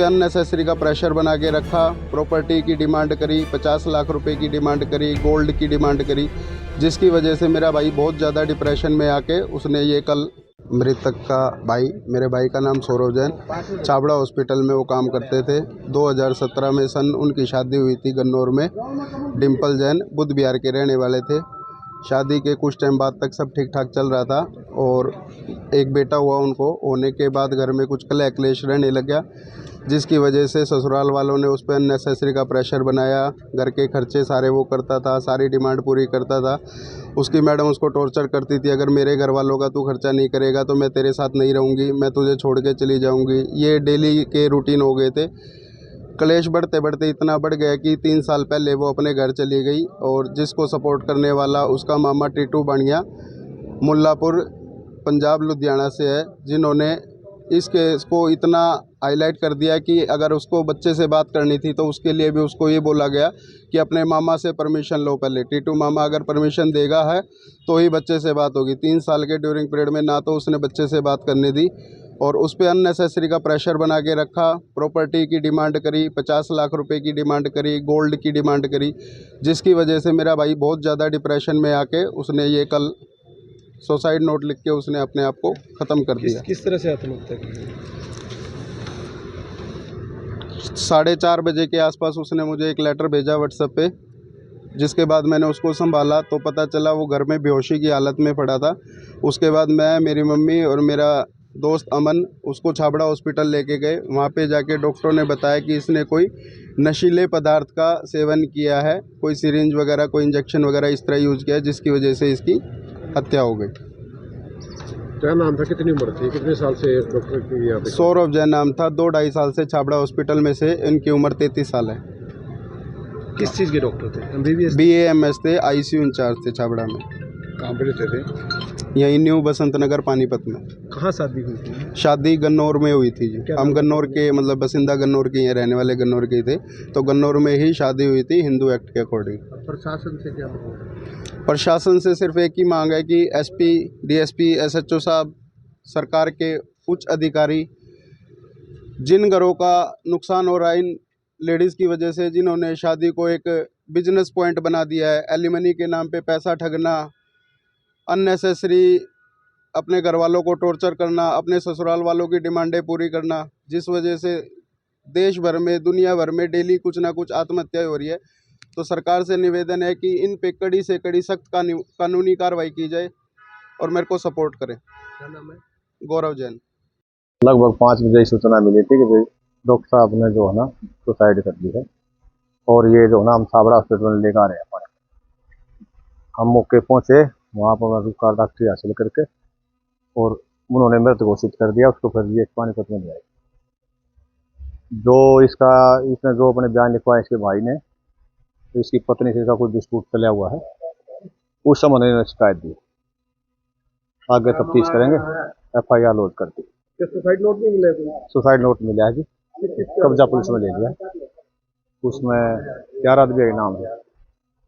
Unnecessary का pressure बना के रखा, प्रॉपर्टी की डिमांड करी, 50 लाख रुपए की डिमांड करी, गोल्ड की डिमांड करी, जिसकी वजह से मेरा भाई बहुत ज़्यादा डिप्रेशन में आके उसने ये कल मृतक का भाई, मेरे भाई का नाम सौरव जैन, छाबड़ा हॉस्पिटल में वो काम करते थे। 2017 में उनकी शादी हुई थी गन्नौर में। डिम्पल जैन बुद्ध बिहार के रहने वाले थे। शादी के कुछ टाइम बाद तक सब ठीक ठाक चल रहा था और एक बेटा हुआ उनको। होने के बाद घर में कुछ कलह क्लेश रहने लग गया, जिसकी वजह से ससुराल वालों ने उस पर अननेसेसरी का प्रेशर बनाया। घर के खर्चे सारे वो करता था, सारी डिमांड पूरी करता था। उसकी मैडम उसको टॉर्चर करती थी, अगर मेरे घर वालों का तू खर्चा नहीं करेगा तो मैं तेरे साथ नहीं रहूँगी, मैं तुझे छोड़ के चली जाऊँगी। ये डेली के रूटीन हो गए थे। क्लेश बढ़ते बढ़ते इतना बढ़ गया कि 3 साल पहले वो अपने घर चली गई और जिसको सपोर्ट करने वाला उसका मामा टीटू बानिया मुल्लापुर पंजाब लुधियाना से है, जिन्होंने इस केस को इतना हाईलाइट कर दिया कि अगर उसको बच्चे से बात करनी थी तो उसके लिए भी उसको ये बोला गया कि अपने मामा से परमिशन लो पहले। टीटू मामा अगर परमिशन देगा है तो ही बच्चे से बात होगी। 3 साल के ड्यूरिंग पीरियड में ना तो उसने बच्चे से बात करने दी और उस पर अननेसेसरी का प्रेशर बना के रखा। प्रॉपर्टी की डिमांड करी, 50 लाख रुपए की डिमांड करी, गोल्ड की डिमांड करी, जिसकी वजह से मेरा भाई बहुत ज़्यादा डिप्रेशन में आके उसने ये कल सुसाइड नोट लिख के उसने अपने आप को ख़त्म कर दिया। किस तरह से आत्महत्या की? 4:30 बजे के आसपास उसने मुझे एक लेटर भेजा व्हाट्सएप पे, जिसके बाद मैंने उसको संभाला तो पता चला वो घर में बेहोशी की हालत में पड़ा था। उसके बाद मैं, मेरी मम्मी और मेरा दोस्त अमन उसको छाबड़ा हॉस्पिटल लेके गए। वहाँ पे जाके डॉक्टरों ने बताया कि इसने कोई नशीले पदार्थ का सेवन किया है, कोई सिरिंज वगैरह, कोई इंजेक्शन वगैरह इस तरह यूज़ किया है, जिसकी वजह से इसकी हत्या हो गई। क्या नाम था, कितनी उम्र थी, कितने साल से डॉक्टर की यहाँ पे? सौरभ जैन नाम था। 2-2.5 साल से छाबड़ा हॉस्पिटल में से इनकी उम्र 33 साल है। किस चीज़ के डॉक्टर थे? MBBS? BAMS थे, ICU इंचार्ज थे छाबड़ा में। कहाँ पे रहते थे? यहीं न्यू बसंत नगर पानीपत में। कहाँ शादी हुई थी? शादी गन्नौर में हुई थी जी। हम गन्नौर के, मतलब बसिंदा गन्नौर के, यहाँ रहने वाले गन्नौर के थे, तो गन्नौर में ही शादी हुई थी हिंदू एक्ट के अकॉर्डिंग। प्रशासन से क्या मांग? प्रशासन से सिर्फ एक ही मांग है कि SP, DSP, SHO साहब, सरकार के उच्च अधिकारी, जिन घरों का नुकसान हो रहा है इन लेडीज़ की वजह से, जिन्होंने शादी को एक बिजनेस पॉइंट बना दिया है, एलिमनी के नाम पे पैसा ठगना, अननेसेसरी अपने घर वालों को टॉर्चर करना, अपने ससुराल वालों की डिमांडें पूरी करना, जिस वजह से देश भर में, दुनिया भर में डेली कुछ ना कुछ आत्महत्याएं हो रही है। तो सरकार से निवेदन है कि इन पे कड़ी से कड़ी सख्त कानूनी कार्रवाई की जाए और मेरे को सपोर्ट करें। क्या नाम है? गौरव जैन। लगभग 5 बजे सूचना मिली थी कि डॉक्टर साहब ने जो है ना सुसाइड कर ली है और ये जो है ना हम छाबड़ा हॉस्पिटल में लेकर आ रहे हैं हमारे। हम मौके पहुँचे, वहाँ पर कार डॉक्टरी हासिल करके और उन्होंने मृत घोषित कर दिया। उसको फिर ये पानीपत में ले आए। जो इसने जो अपने बयान लिखवाया इसके भाई ने, तो इसकी पत्नी से इसका कोई डिस्प्यूट चला हुआ है, उस समय उन्होंने शिकायत दी। आगे तफ्तीश करेंगे, FIR लॉन्च कर दी। सुसाइड नोट नहीं मिला? सुसाइड नोट मिला है जी, कब्जा पुलिस में ले लिया। उसमें 11 आदमी के नाम है।